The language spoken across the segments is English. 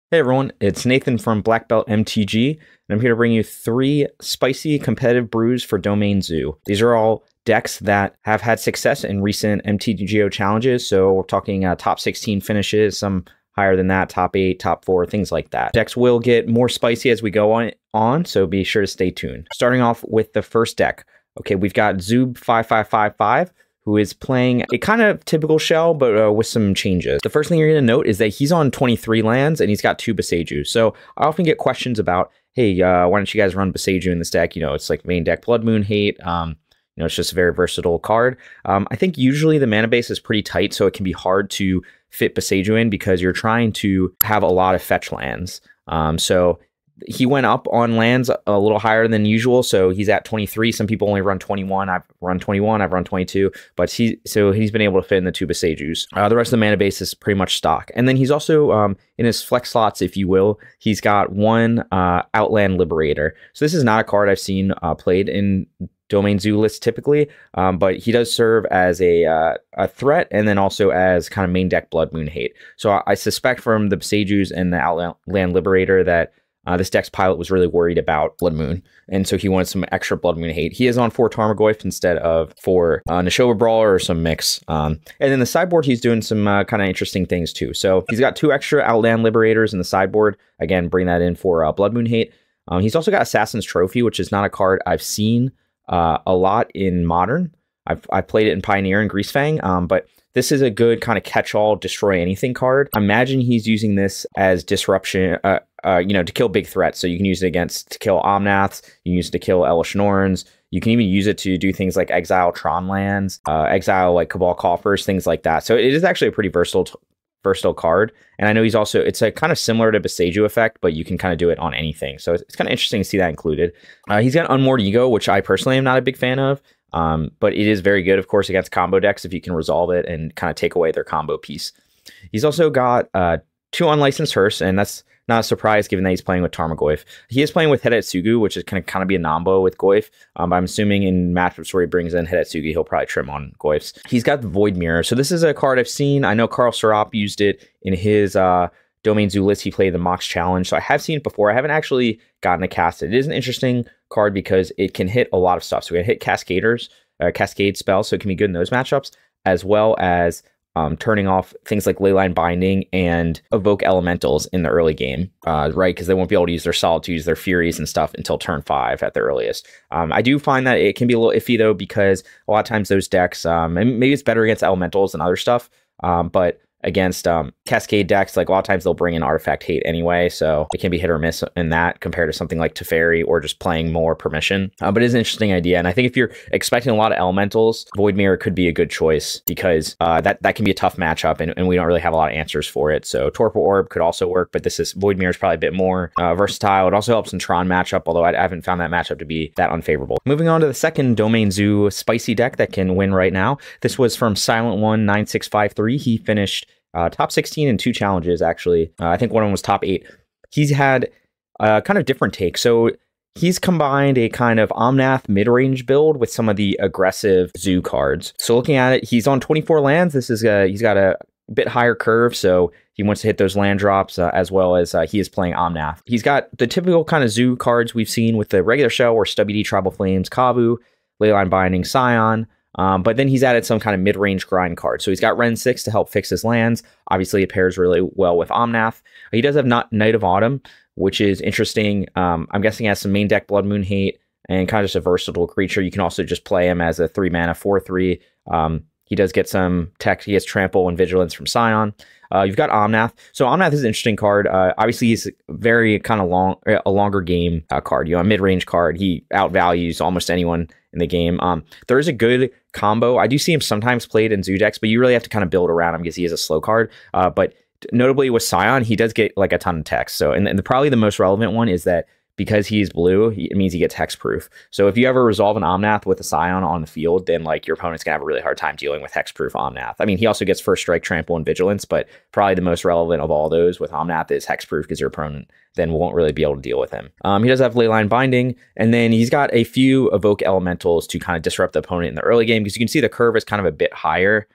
Hey everyone, it's Nathan from Black Belt MTG, and I'm here to bring you 3 spicy competitive brews for Domain Zoo. These are all decks that have had success in recent MTGO challenges, so we're talking top 16 finishes, some higher than that, top 8, top 4, things like that. Decks will get more spicy as we go on, so be sure to stay tuned. Starting off with the first deck. Okay, we've got Zoob 5555, who is playing a kind of typical shell, but with some changes. The first thing you're going to note is that he's on 23 lands and he's got 2 Boseiju. So I often get questions about, hey, why don't you guys run Boseiju in this deck? You know, it's like main deck Blood Moon Hate. It's just a very versatile card. I think usually the mana base is pretty tight, so it can be hard to fit Boseiju in because you're trying to have a lot of fetch lands. So he went up on lands a little higher than usual, so he's at 23. Some people only run 21. I've run 21. I've run 22, but he's been able to fit in the 2 Boseijus. The rest of the mana base is pretty much stock. And then he's also in his flex slots, if you will, he's got 1 Outland Liberator. So this is not a card I've seen played in Domain Zoo lists typically, but he does serve as a threat and then also as kind of main deck Blood Moon Hate. So I suspect from the Boseijus and the Outland Liberator that this deck's pilot was really worried about Blood Moon, and so he wanted some extra Blood Moon Hate. He is on 4 Tarmogoyf instead of 4 Nashoba Brawler or some mix. And then the sideboard, he's doing some kind of interesting things too. So he's got 2 extra Outland Liberators in the sideboard. Again, bring that in for Blood Moon Hate. He's also got Assassin's Trophy, which is not a card I've seen a lot in Modern. I've played it in Pioneer and Greasefang, but this is a good kind of catch-all, destroy anything card. Imagine he's using this as disruption, to kill big threats. So you can use it to kill Omnaths, you can use it to kill Elesh Norns, you can even use it to do things like exile Tron lands, exile like Cabal Coffers, things like that. So it is actually a pretty versatile card. And I know it's a kind of similar to Boseiju effect, but you can kind of do it on anything. So it's kind of interesting to see that included. He's got Unmoored Ego, which I personally am not a big fan of. But it is very good, of course, against combo decks if you can resolve it and kind of take away their combo piece. He's also got 2 Unlicensed Hearse, and that's not a surprise given that he's playing with Tarmogoyf. He is playing with Hedetsugu, which is kind of be a nombo with Goyf. But I'm assuming in matchups where he brings in Hedetsugu, he'll probably trim on Goyfs. He's got the Void Mirror. So this is a card I've seen. I know Carl Serap used it in his Domain Zoo list. He played the Mox Challenge, so I have seen it before. I haven't actually gotten to cast it. It is an interesting card because it can hit a lot of stuff. So we can hit Cascade spells, so it can be good in those matchups, as well as turning off things like Leyline Binding and Evoke Elementals in the early game, right? Because they won't be able to use their Solitudes, their Furies and stuff until turn 5 at the earliest. I do find that it can be a little iffy though, because a lot of times those decks, maybe it's better against Elementals and other stuff, but against Cascade decks, like a lot of times they'll bring in Artifact Hate anyway, so it can be hit or miss in that compared to something like Teferi or just playing more permission. But it is an interesting idea, and I think if you're expecting a lot of Elementals, Void Mirror could be a good choice because that can be a tough matchup, and we don't really have a lot of answers for it. So Torpor Orb could also work, but Void Mirror is probably a bit more versatile. It also helps in Tron matchup, although I haven't found that matchup to be that unfavorable. Moving on to the second Domain Zoo spicy deck that can win right now. This was from Silent One 9653. He finished top 16 in 2 challenges, actually. I think one of them was top 8. He's had a kind of different take. So he's combined a kind of Omnath mid-range build with some of the aggressive Zoo cards. So looking at it, he's on 24 lands. This is he's got a bit higher curve, so he wants to hit those land drops as well as he is playing Omnath. He's got the typical kind of Zoo cards we've seen with the regular shell, or WD, Tribal Flames, Kavu, Leyline Binding, Scion. But then he's added some kind of mid-range grind card. So he's got Ren 6 to help fix his lands. Obviously, it pairs really well with Omnath. He does have Night of Autumn, which is interesting. I'm guessing he has some main deck Blood Moon Hate and kind of just a versatile creature. You can also just play him as a 3-mana 4/3. He does get some tech. He has Trample and Vigilance from Scion. You've got Omnath. So Omnath is an interesting card. Obviously, he's very kind of a longer game card. A mid-range card. He outvalues almost anyone in the game. There is a good combo. I do see him sometimes played in Zoo decks, but you really have to kind of build around him because he is a slow card. But notably with Scion, he does get like a ton of text. So, and probably the most relevant one is that because he's blue, it means he gets hexproof. So if you ever resolve an Omnath with a Scion on the field, then like your opponent's gonna have a really hard time dealing with hexproof Omnath. I mean, he also gets First Strike, Trample, and Vigilance, but probably the most relevant of all those with Omnath is hexproof because your opponent then won't really be able to deal with him. He does have Leyline Binding, and then he's got a few Evoke Elementals to kind of disrupt the opponent in the early game, because you can see the curve is kind of a bit higher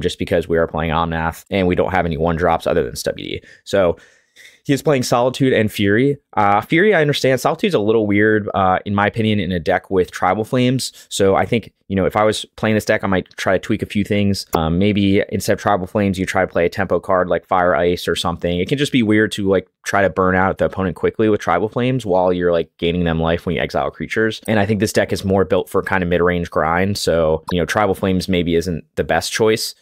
just because we are playing Omnath and we don't have any 1-drops other than SWD. So He is playing Solitude and Fury. Fury, I understand. Solitude's a little weird, in my opinion, in a deck with Tribal Flames. So I think, you know, if I was playing this deck, I might try to tweak a few things. Maybe instead of Tribal Flames, you try to play a tempo card like Fire Ice or something. It can just be weird to like try to burn out the opponent quickly with Tribal Flames while you're like gaining them life when you exile creatures. And I think this deck is more built for kind of mid-range grind. So, you know, Tribal Flames maybe isn't the best choice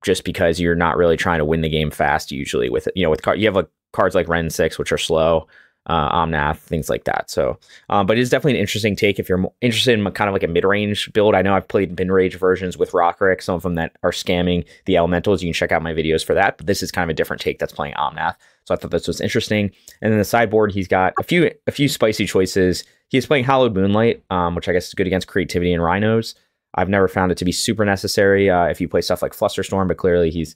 just because you're not really trying to win the game fast usually with it. You know, with you have like cards like Ren 6, which are slow, Omnath, things like that. So, but it is definitely an interesting take if you're interested in kind of like a mid-range build. I know I've played mid-range versions with Rockrick, some of them that are scamming the elementals. You can check out my videos for that, but this is kind of a different take that's playing Omnath. So I thought this was interesting. And then the sideboard, he's got a few spicy choices. He's playing Hallowed Moonlight, which I guess is good against Creativity and Rhinos. I've never found it to be super necessary if you play stuff like Flusterstorm, but clearly he's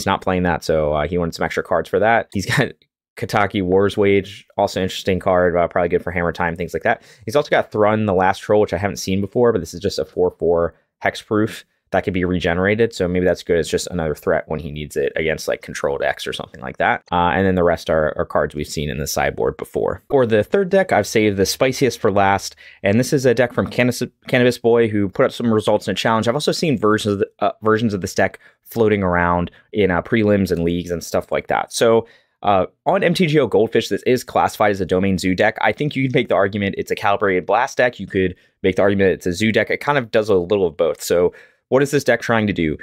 not playing that, so he wanted some extra cards for that. He's got Kataki War's Wage, also interesting card, probably good for Hammer Time, things like that. He's also got Thrun, the Last Troll, which I haven't seen before, but this is just a 4/4 hexproof that could be regenerated, so maybe that's good. It's just another threat when he needs it against like controlled decks or something like that. And then the rest are cards we've seen in the sideboard before. For the third deck, I've saved the spiciest for last, and this is a deck from CannabisBoy who put up some results in a challenge. I've also seen versions of this deck floating around in prelims and leagues and stuff like that. So on MTGO Goldfish, this is classified as a Domain Zoo deck. I think you could make the argument it's a Calibrated Blast deck. You could make the argument it's a Zoo deck. It kind of does a little of both. So what is this deck trying to do?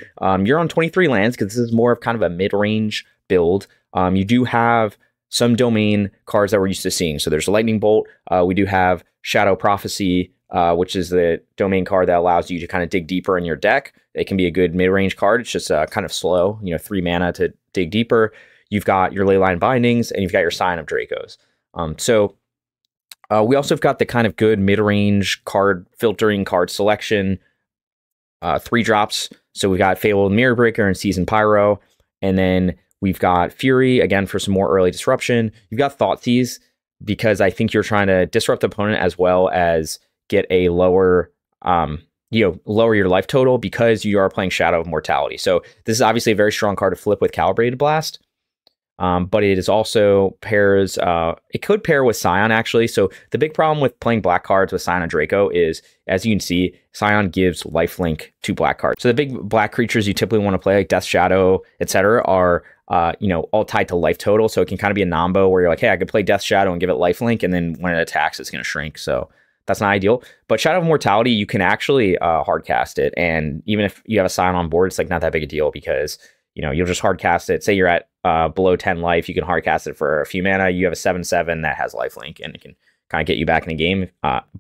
You're on 23 lands because this is more of kind of a mid-range build. You do have some domain cards that we're used to seeing. So there's Lightning Bolt. We do have Shadow Prophecy, which is the domain card that allows you to kind of dig deeper in your deck. It can be a good mid-range card. It's just kind of slow, 3 mana to dig deeper. You've got your Leyline Bindings, and you've got your Scion of Dracos. We also have got the kind of good mid-range card filtering, card selection, 3 drops. So we've got Fabled Mirrorbreaker and Seasoned Pyro. And then we've got Fury, again, for some more early disruption. You've got Thoughtseize, because I think you're trying to disrupt the opponent as well as get a lower, lower your life total because you are playing Shadow of Mortality. So this is obviously a very strong card to flip with Calibrated Blast. But it is also pairs, it could pair with Scion actually. So the big problem with playing black cards with Scion and Draco is, as you can see, Scion gives lifelink to black cards. So the big black creatures you typically want to play, like Death Shadow, etc., are all tied to life total. So it can kind of be a nombo where you're like, hey, I could play Death Shadow and give it lifelink, and then when it attacks, it's going to shrink. So that's not ideal. But Shadow of Mortality, you can actually hardcast it. And even if you have a Scion on board, it's like not that big a deal because you'll just hardcast it. Say you're at below 10 life, you can hardcast it for a few mana. You have a 7/7 that has lifelink, and it can kind of get you back in the game.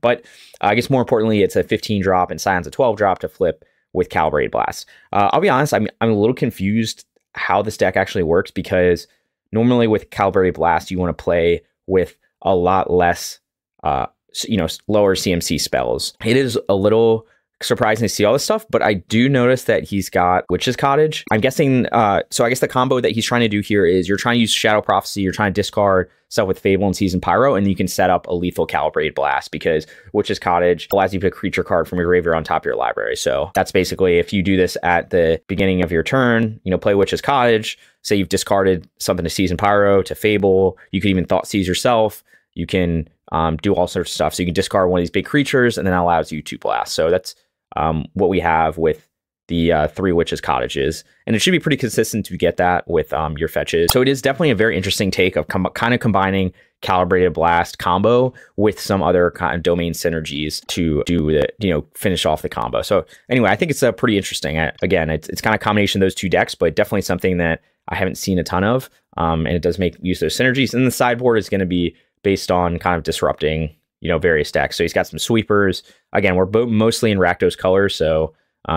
But I guess more importantly, it's a 15 drop, and Scion's a 12 drop to flip with Calibrated Blast. I'll be honest, I'm a little confused how this deck actually works, because normally with Calibrated Blast, you want to play with a lot less, lower CMC spells. It is a little surprising to see all this stuff, but I do notice that he's got Witch's Cottage. I'm guessing, so I guess the combo that he's trying to do here is you're trying to use Shadow Prophecy, you're trying to discard stuff with Fable and Seasoned Pyro, and you can set up a lethal Calibrated Blast because Witch's Cottage allows you to put a creature card from your graveyard on top of your library. So that's basically, if you do this at the beginning of your turn, play Witch's Cottage, say you've discarded something to Seasoned Pyro, to Fable, you could even Thoughtseize yourself, you can do all sorts of stuff. So you can discard one of these big creatures, and then that allows you to blast. So that's what we have with the 3 Witches Cottages, and it should be pretty consistent to get that with your fetches. So it is definitely a very interesting take of kind of combining Calibrated Blast combo with some other kind of domain synergies to do the, finish off the combo. So anyway, I think it's pretty interesting. Again, it's kind of a combination of those 2 decks, but definitely something that I haven't seen a ton of, and it does make use of those synergies. And the sideboard is going to be based on kind of disrupting various decks. So he's got some sweepers. Again, we're mostly in Rakdos colors, so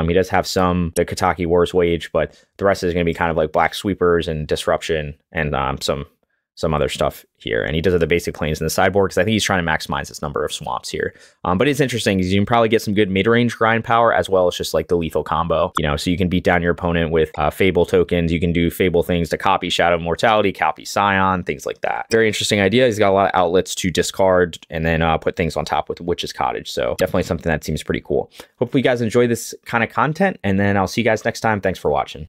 he does have the Kataki War's Wage, but the rest is going to be kind of like black sweepers and disruption and some other stuff here. And he does have the basic planes in the sideboard because I think he's trying to maximize his number of swamps here. But it's interesting because you can probably get some good mid-range grind power as well as just like the lethal combo, so you can beat down your opponent with Fable tokens. You can do Fable things to copy Shadow of Mortality, copy Scion, things like that. Very interesting idea. He's got a lot of outlets to discard and then put things on top with Witch's Cottage. So definitely something that seems pretty cool. Hopefully you guys enjoy this kind of content, and then I'll see you guys next time. Thanks for watching.